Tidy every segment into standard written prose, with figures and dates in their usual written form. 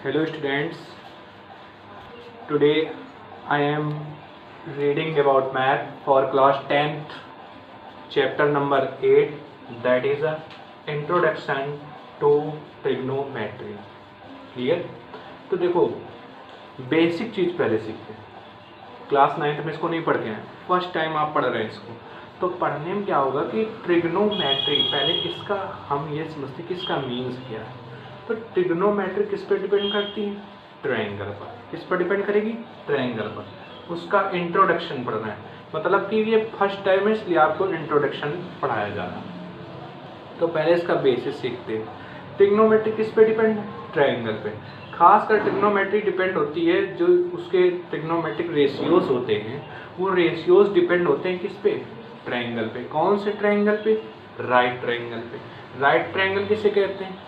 Hello students, today I am reading about math for class 10th chapter number 8, that is a introduction to trigonometry. Clear? तो देखो basic चीज़ पहले सीखते हैं। Class 9th में इसको नहीं पढ़ के हैं, फर्स्ट टाइम आप पढ़ रहे हैं इसको। तो पढ़ने में क्या होगा कि ट्रिग्नोमेट्री, पहले इसका हम ये समझते कि इसका मीन्स क्या है। तो ट्रिग्नोमेट्री किस पर डिपेंड करती है? ट्रायंगल पर। किस पर डिपेंड करेगी? ट्रायंगल पर। उसका इंट्रोडक्शन पढ़ना है, मतलब कि ये फर्स्ट टाइम है इसलिए आपको इंट्रोडक्शन पढ़ाया जा रहा है। तो पहले इसका बेसिस सीखते हैं। ट्रिग्नोमेट्री किस पे डिपेंड है? ट्रायंगल पे। खासकर ट्रिग्नोमेट्री डिपेंड होती है, जो उसके ट्रिग्नोमेट्रिक रेशियोज होते हैं वो रेशियोज डिपेंड होते हैं किस पे? ट्रायंगल पे। कौन से ट्रायंगल पे? राइट ट्रायंगल पे। राइट ट्रायंगल किसे कहते हैं?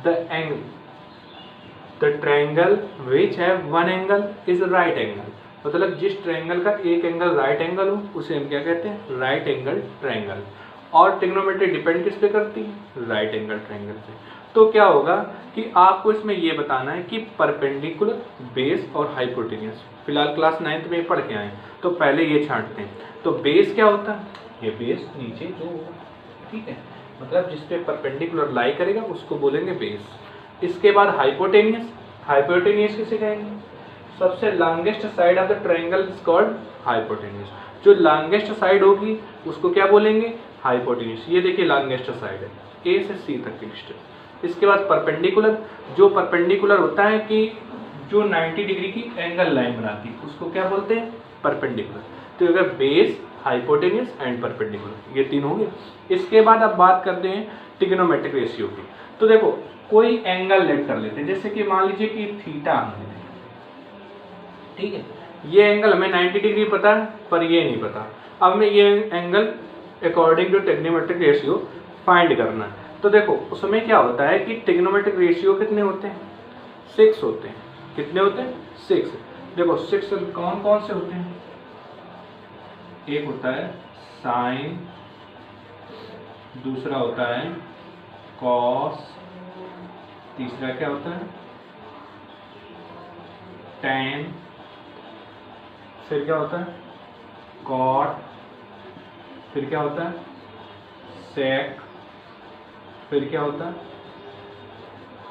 The triangle which have one angle is right angle. मतलब जिस ट्रायंगल का एक एंगल राइट एंगल हो उसे हम क्या कहते हैं? Right angle triangle. और ट्रिग्नोमेट्री डिपेंड किस पे करती है? राइट एंगल ट्रायंगल पे। तो क्या होगा कि आपको इसमें ये बताना है कि परपेंडिकुलर, बेस और हाइपोटेन्यूज। फिलहाल क्लास 9th में पढ़ के आए, तो पहले ये छांटते हैं। तो बेस क्या होता है? ये बेस नीचे जो होगा, ठीक है, मतलब जिस पे परपेंडिकुलर लाई करेगा उसको बोलेंगे बेस। इसके बाद हाइपोटेन्यूज। हाइपोटेन्यूज किसे कहेंगे? सबसे longest side of the triangle is called hypotenuse. जो लॉन्गेस्ट साइड होगी उसको क्या बोलेंगे? हाइपोटेन्यूज। ये देखिए लॉन्गेस्ट साइड है, ए से सी तक की डिस्टेंस। इसके बाद परपेंडिकुलर। जो परपेंडिकुलर होता है कि जो 90 डिग्री की एंगल लाइन बनाती है उसको क्या बोलते हैं? परपेंडिकुलर। तो अगर बेस, हाइपोटेन्यूज एंड परपेंडिकुलर, ये तीन होंगे। इसके बाद अब बात करते हैं ट्रिग्नोमेट्रिक रेशियो की। तो देखो कोई एंगल लेट कर लेते हैं, जैसे कि मान लीजिए कि थीटा हमने, ठीक है, ये एंगल हमें 90 डिग्री पता है पर ये नहीं पता। अब हमें ये angle according to trigonometric ratio find करना है। तो देखो उसमें क्या होता है कि ट्रिग्नोमेट्रिक रेशियो कितने होते हैं? 6 होते हैं। कितने होते हैं? 6। देखो 6 कौन कौन से होते हैं? एक होता है साइन, दूसरा होता है कॉस, तीसरा क्या होता है? टैन, फिर क्या होता है? कॉट, फिर क्या होता है? सेक, फिर क्या होता है?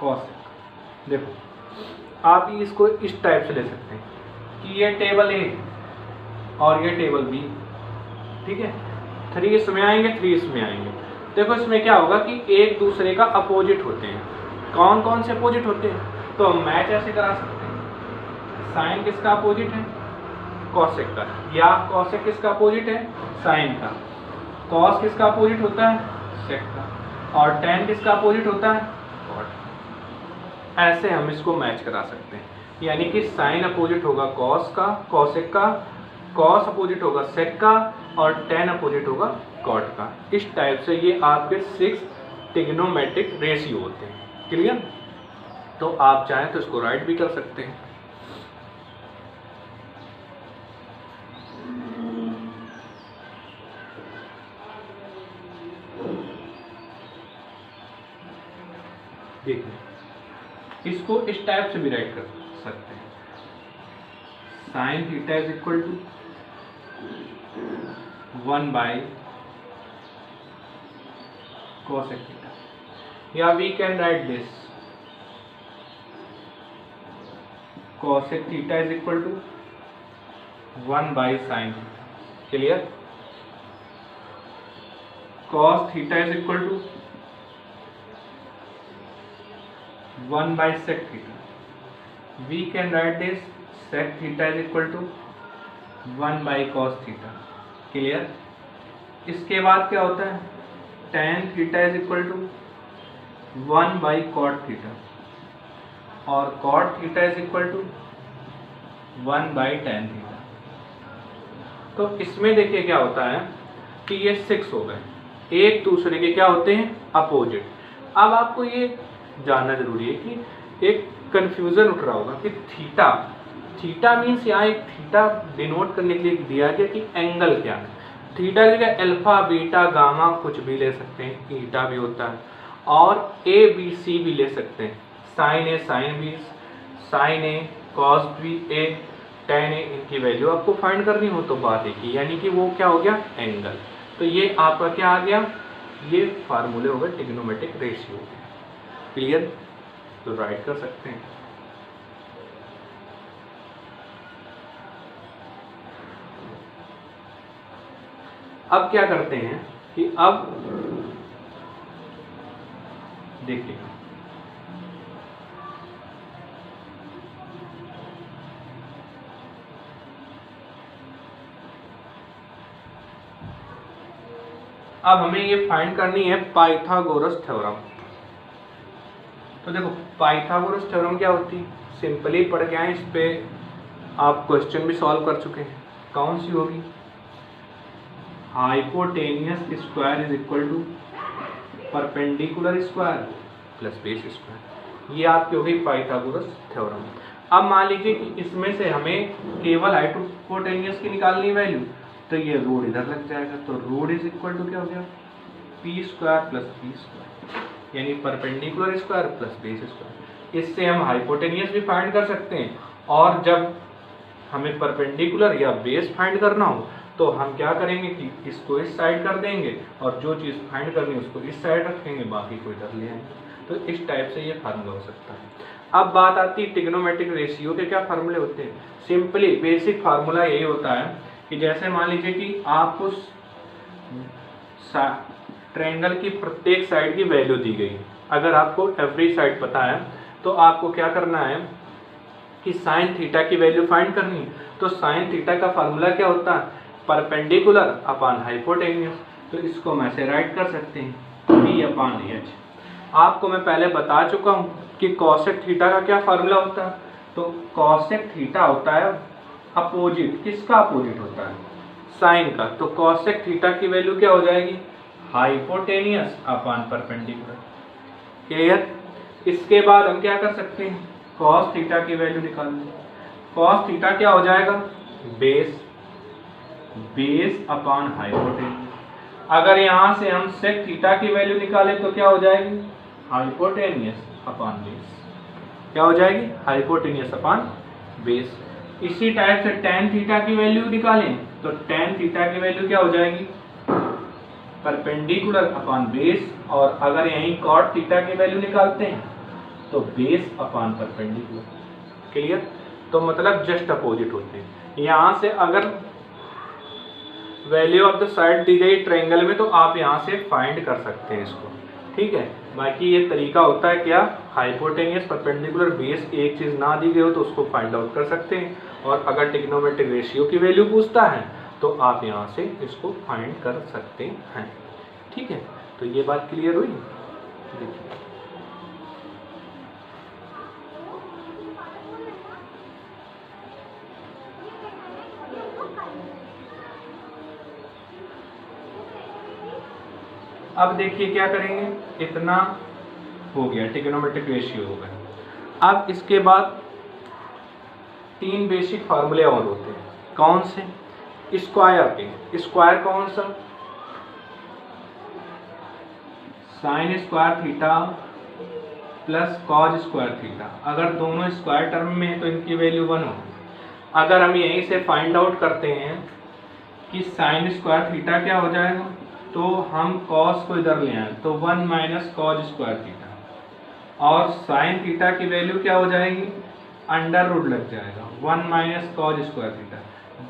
कॉसेक। देखो आप इसको इस टाइप से ले सकते हैं कि ये टेबल ए और ये टेबल बी, ठीक है, 3 इसमें आएंगे, 3 इसमें आएंगे। देखो इसमें क्या होगा कि एक दूसरे का अपोजिट होते हैं। कौन कौन से अपोजिट होते हैं? तो हम मैच ऐसे करा सकते हैं। साइन किसका अपोजिट है? कॉसेक का। या कॉसेक किसका अपोजिट है? साइन का। कॉस किसका अपोजिट होता है? सेक का। और टैन किसका अपोजिट होता है? कॉट। ऐसे हम इसको मैच करा सकते हैं, यानी कि साइन अपोजिट होगा कॉस का, कॉसेक का, कॉस अपोजिट होगा सेक का, और टैन अपोजिट होगा कॉट का। इस टाइप से ये आपके 6 ट्रिग्नोमेट्रिक रेशियो होते हैं। क्लियर? तो आप चाहें तो इसको राइट भी कर सकते हैं। देखिए इसको इस टाइप से भी राइट कर सकते हैं। Sine theta is equal to 1 by cosec theta, या we can write this cosec theta is equal to 1 by sine theta. Clear? cos theta is equal to 1 by sec theta. We can write this sec theta is equal to 1 by cos theta. Clear? इसके बाद क्या होता है? tan theta is equal to 1 by cot theta, और cot theta is equal to 1 by tan theta. तो इसमें देखिए क्या होता है कि ये 6 हो गए, एक दूसरे के क्या होते हैं? अपोजिट। अब आपको ये जानना जरूरी है कि एक कंफ्यूजन उठ रहा होगा कि थीटा, थीटा मीन्स यहाँ एक थीटा डिनोट करने के लिए दिया गया कि एंगल क्या है। थीटा की जगह अल्फा, बीटा, गामा कुछ भी ले सकते हैं, ईटा भी होता है, और ए बी सी भी ले सकते हैं, साइन ए साइन बी, साइन ए कॉस बी ए, टेन ए, इनकी वैल्यू आपको फाइंड करनी हो तो बात एक ही, यानी कि वो क्या हो गया एंगल। तो ये आपका क्या आ गया, ये फार्मूले हो गए ट्रिग्नोमेट्रिक रेशियो। क्लियर, तो राइट कर सकते हैं। अब क्या करते हैं कि अब देखिए अब हमें ये फाइंड करनी है पाइथागोरस थ्योरम। तो देखो पाइथागोरस थ्योरम क्या होती है, सिंपली पढ़ के आए, इस पे आप क्वेश्चन भी सॉल्व कर चुके हैं। कौन सी होगी, hypotenuse square is equal to perpendicular square plus base square, ये आपकी होगी पाइथागोरस थ्योरम। अब मान लीजिए कि इसमें से हमें केवल हाइपोटेनियस की निकालनी वैल्यू, तो ये रूट इधर लग जाएगा, तो रूट इज इक्वल टू क्या हो गया, P square plus P square, यानी perpendicular square plus base square. इससे हम हाइपोटेनियस भी फाइंड कर सकते हैं, और जब हमें परपेंडिकुलर या बेस फाइंड करना हो तो हम क्या करेंगे कि इसको इस साइड कर देंगे, और जो चीज़ फाइंड करनी है उसको इस साइड रखेंगे, बाकी को इधर ले आएंगे। तो इस टाइप से ये फार्मूला हो सकता है। अब बात आती है ट्रिग्नोमेट्रिक रेशियो के क्या फार्मूले होते हैं। सिंपली बेसिक फार्मूला यही होता है कि जैसे मान लीजिए कि आपको ट्रायंगल की प्रत्येक साइड की वैल्यू दी गई, अगर आपको एवरी साइड पता है तो आपको क्या करना है कि साइन थीटा की वैल्यू फाइंड करनी है। तो साइन थीटा का फार्मूला क्या होता है, परपेंडिकुलर अपॉन हाइपोटेनियस। तो इसको मैं ऐसे राइट कर सकते हैं, p अपॉन h। आपको मैं पहले बता चुका हूँ कि कॉसेक थीटा का क्या फार्मूला होता है। तो कॉसेक थीटा होता है अपोजिट, किसका अपोजिट होता है, साइन का। तो कॉसेक थीटा की वैल्यू क्या हो जाएगी, हाइपोटेनियस अपॉन परपेंडिकुलर। क्लियर। इसके बाद हम क्या कर सकते हैं, कॉस थीटा की वैल्यू निकाल लें। कॉस थीटा क्या हो जाएगा, बेस, बेस अपॉन हाइपोटेनियस। अगर यहाँ से हम सेक थीटा की वैल्यू निकालें तो क्या हो जाएगी, हाइपोटेनियस अपॉन बेस। क्या हो जाएगी, हाइपोटेनियस अपॉन बेस। इसी टाइप से टेन थीटा की वैल्यू निकालें तो टेन थीटा की वैल्यू क्या हो जाएगी, परपेंडिकुलर अपॉन बेस। और अगर यहीं कॉट थीटा की वैल्यू निकालते हैं तो बेस अपॉन परपेंडिकुलर। क्लियर। तो मतलब जस्ट अपोजिट होते हैं। यहाँ से अगर वैल्यू ऑफ द साइड दी गई ट्रायंगल में तो आप यहाँ से फाइंड कर सकते हैं इसको, ठीक है। बाकी ये तरीका होता है क्या, हाइपोटेनियस परपेंडिकुलर बेस एक चीज़ ना दी गई हो तो उसको फाइंड आउट कर सकते हैं। और अगर ट्रिग्नोमेट्रिक रेशियो की वैल्यू पूछता है तो आप यहाँ से इसको फाइंड कर सकते हैं, ठीक है। तो ये बात क्लियर हुई। देखिए अब देखिए क्या करेंगे, इतना हो गया, ट्रिग्नोमेट्रिक रेशियो हो गया। अब इसके बाद तीन बेसिक फार्मूले और होते हैं। कौन से, स्क्वायर के। स्क्वायर कौन सा, sign square theta plus cos square theta. अगर दोनों स्क्वायर टर्म में है तो इनकी वैल्यू 1 होगी। अगर हम यहीं से फाइंड आउट करते हैं कि साइन स्क्वायर थीटा क्या हो जाएगा, तो हम कॉस को इधर ले आए तो 1 माइनस कॉज स्क्वायर थीटा। और साइन थीटा की वैल्यू क्या हो जाएगी, अंडर रूट लग जाएगा 1 minus cos square theta.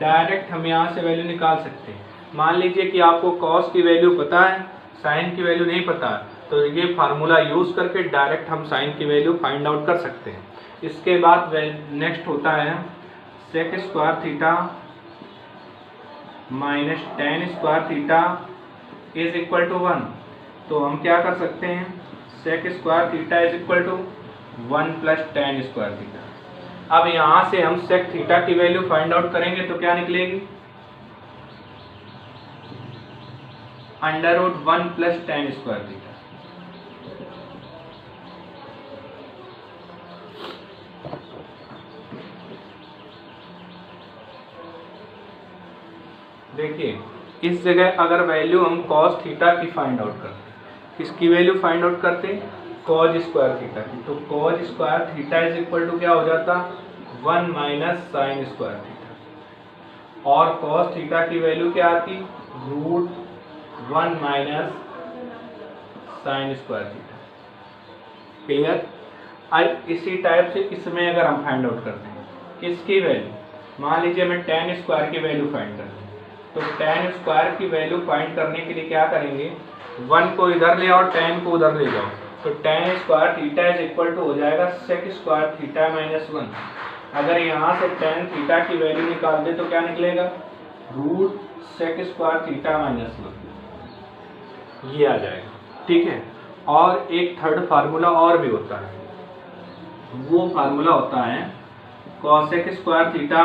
Direct हम यहाँ से वैल्यू निकाल सकते हैं। मान लीजिए कि आपको कॉस की वैल्यू पता है, साइन की वैल्यू नहीं पता है, तो ये फार्मूला यूज़ करके डायरेक्ट हम साइन की वैल्यू फाइंड आउट कर सकते हैं। इसके बाद नेक्स्ट होता है sec square theta minus tan square theta is equal to 1। तो हम क्या कर सकते हैं, sec square theta is equal to 1 plus tan square theta. अब यहाँ से हम सेक थीटा की वैल्यू फाइंड आउट करेंगे तो क्या निकलेगी, under root 1 plus tan square theta. देखिए इस जगह अगर वैल्यू हम कॉस थीटा की फाइंड आउट करते, किसकी वैल्यू फाइंड आउट करते, कॉज स्क्वायर थीटा की, तो cos square theta is equal to क्या हो जाता 1 माइनस साइन स्क्वायर थीटा, और कॉस थीटा की वैल्यू क्या आती root 1 minus sine square theta. Clear. अब इसी टाइप से इसमें अगर हम फाइंड आउट करते हैं किसकी वैल्यू, मान लीजिए हमें tan स्क्वायर की वैल्यू फाइंड करनी है, तो tan स्क्वायर की वैल्यू फाइंड करने के लिए क्या करेंगे 1 को इधर ले और tan को उधर ले जाओ, तो tan square theta is equal to हो जाएगा sec स्क्वायर थीटा माइनस 1। अगर यहाँ से tan थीटा की वैल्यू निकाल दे तो क्या निकलेगा root sec square theta minus 1, ये आ जाएगा। ठीक है। और एक थर्ड फार्मूला और भी होता है, वो फार्मूला होता है cosec square theta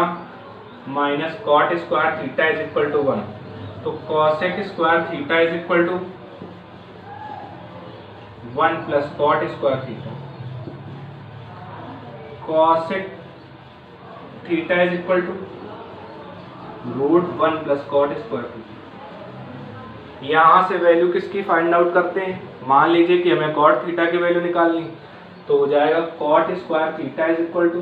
minus cot square theta is equal to 1। तो cosec square theta is equal to 1 plus cot square theta, cosec theta is equal to root 1 plus cot square theta. यहां से value किसकी find out करते हैं, मान लीजिए कि हमें कॉट थीटा की वैल्यू निकालनी, तो हो जाएगा cot square theta is equal to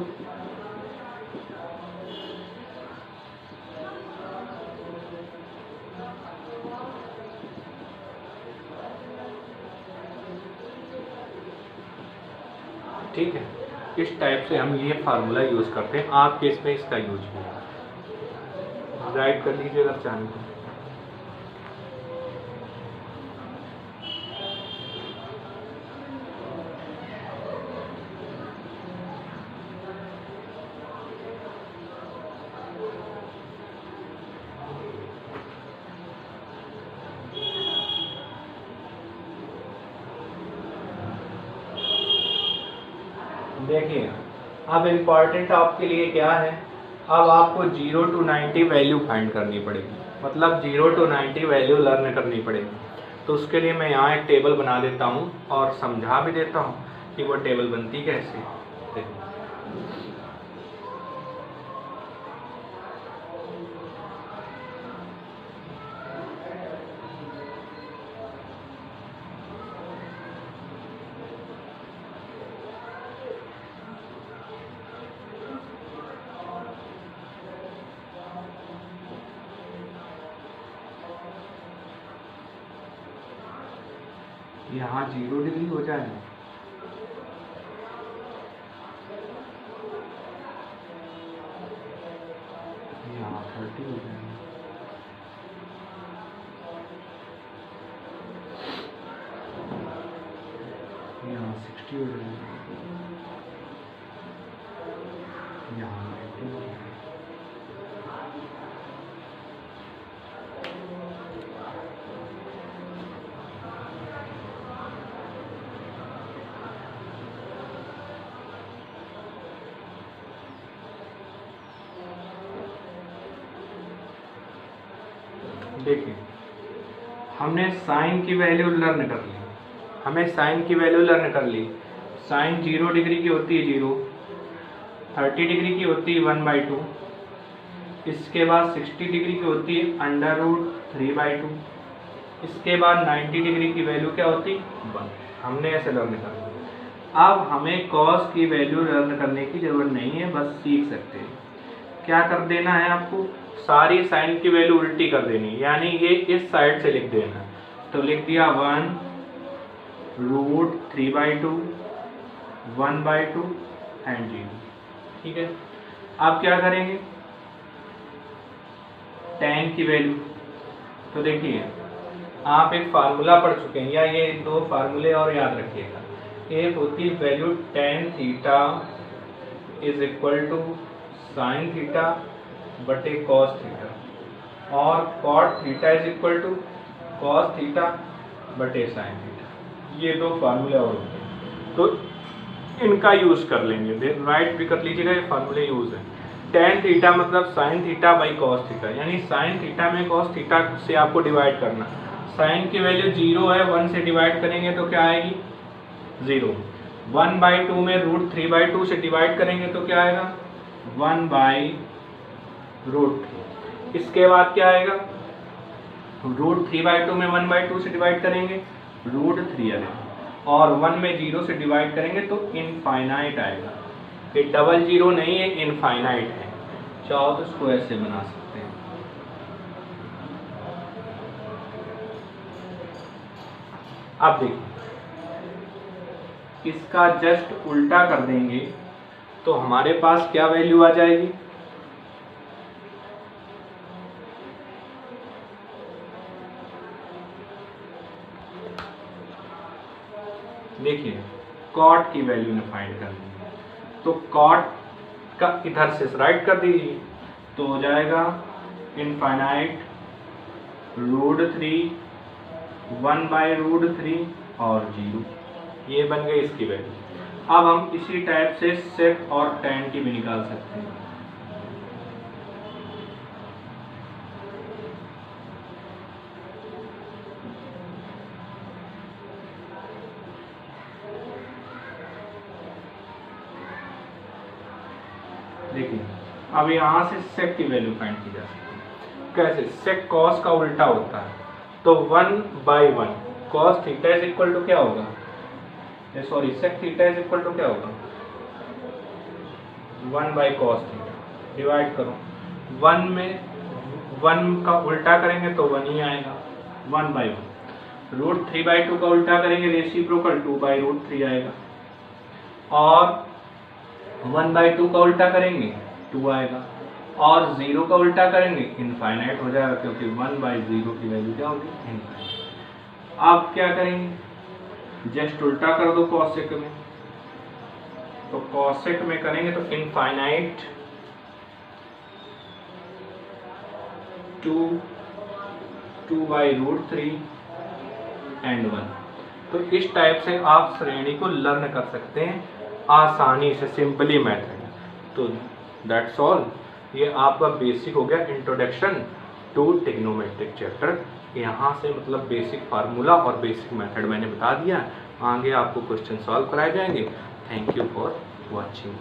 ठीक है। इस टाइप से हम ये फार्मूला यूज करते हैं, आप केस में इसका यूज राइट कर लीजिए अगर चाहें तो। देखिए अब इम्पॉर्टेंट आपके लिए क्या है, अब आपको 0 to 90 वैल्यू फाइंड करनी पड़ेगी, मतलब 0 to 90 वैल्यू लर्न करनी पड़ेगी। तो उसके लिए मैं यहाँ एक टेबल बना देता हूँ और समझा भी देता हूँ कि वो टेबल बनती कैसे। यहाँ 0 डिग्री हो जाएगा, यहाँ 30 हो जाएगा, यहाँ 60 हो जाएगा, यहाँ 90 हो जाएगा। देखिए हमने साइन की वैल्यू लर्न कर ली, हमें साइन की वैल्यू लर्न कर ली। साइन 0 डिग्री की होती है 0, 30 डिग्री की होती है 1/2, इसके बाद 60 डिग्री की होती है √3/2, इसके बाद 90 डिग्री की वैल्यू क्या होती है 1। हमने ऐसे लर्न कर लिया। अब हमें कॉस की वैल्यू लर्न करने की जरूरत नहीं है, बस सीख सकते हैं। क्या कर देना है आपको, सारी साइन की वैल्यू उल्टी कर देनी, यानी ये इस साइड से लिख देना। तो लिख दिया 1 √3/2 1/2 एंड 0। ठीक है। अब क्या करेंगे tan की वैल्यू, तो देखिए आप एक फार्मूला पढ़ चुके हैं, या ये 2 फार्मूले और याद रखिएगा। एक होती है value tan theta is equal to sine theta बटे कॉस थीटा, और cot theta is equal to cos theta बटे साइन थीटा। ये 2 फार्मूले और होते हैं, तो इनका यूज कर लेंगे। राइट भी कर लीजिएगा, ये फार्मूले यूज है। tan थीटा मतलब sine theta by cos theta, यानी साइन थीटा में कॉस थीटा से आपको डिवाइड करना। साइन की वैल्यू 0 है, 1 से डिवाइड करेंगे तो क्या आएगी 0। 1/2 में √3/2 से डिवाइड करेंगे तो क्या आएगा 1/√3। इसके बाद क्या आएगा √3/2 में 1/2 से डिवाइड करेंगे √3 आएगा। और 1 में 0 से डिवाइड करेंगे तो इनफाइनाइट आएगा। ये डबल जीरो नहीं है, इनफाइनाइट है। चाहो तो इसको ऐसे बना सकते हैं। अब देखिए, इसका जस्ट उल्टा कर देंगे तो हमारे पास क्या वैल्यू आ जाएगी, देखिए कॉट की वैल्यू ने फाइंड करनी है, तो कॉट का इधर से राइट कर दीजिए तो हो जाएगा इनफाइनाइट √3 1/√3 और 0। ये बन गई इसकी वैल्यू। अब हम इसी टाइप से सेक और tan की भी निकाल सकते हैं। देखिए अब यहाँ से सेक की वैल्यू फाइंड की जा सकती है। कैसे? सेक कॉस का उल्टा होता है, तो 1/1 cos theta is equal to क्या होगा, sorry sec theta is equal to क्या होगा, 1/cos थीटा। डिवाइड करो, 1 में 1 का उल्टा करेंगे तो 1 ही आएगा, 1/1। √3/2 का उल्टा करेंगे रेसिप्रोकल 2/√3 आएगा, और 1/2 का उल्टा करेंगे 2 आएगा, और 0 का उल्टा करेंगे इनफाइनाइट हो जाएगा, क्योंकि 1/0 की वैल्यू क्या होगी, इनफाइनाइट। अब क्या करेंगे, जस्ट उल्टा कर दो कॉसेक में, तो कॉसेक में करेंगे तो इनफाइनाइट 2/√3 एंड 1। तो इस टाइप से आप श्रेणी को लर्न कर सकते हैं आसानी से, सिंपली मेथड। तो दैट्स ऑल, ये आपका बेसिक हो गया इंट्रोडक्शन टू ट्रिग्नोमेट्रिक चैप्टर। यहाँ से मतलब बेसिक फार्मूला और बेसिक मेथड मैंने बता दिया, आगे आपको क्वेश्चन सॉल्व कराए जाएंगे। Thank you for watching.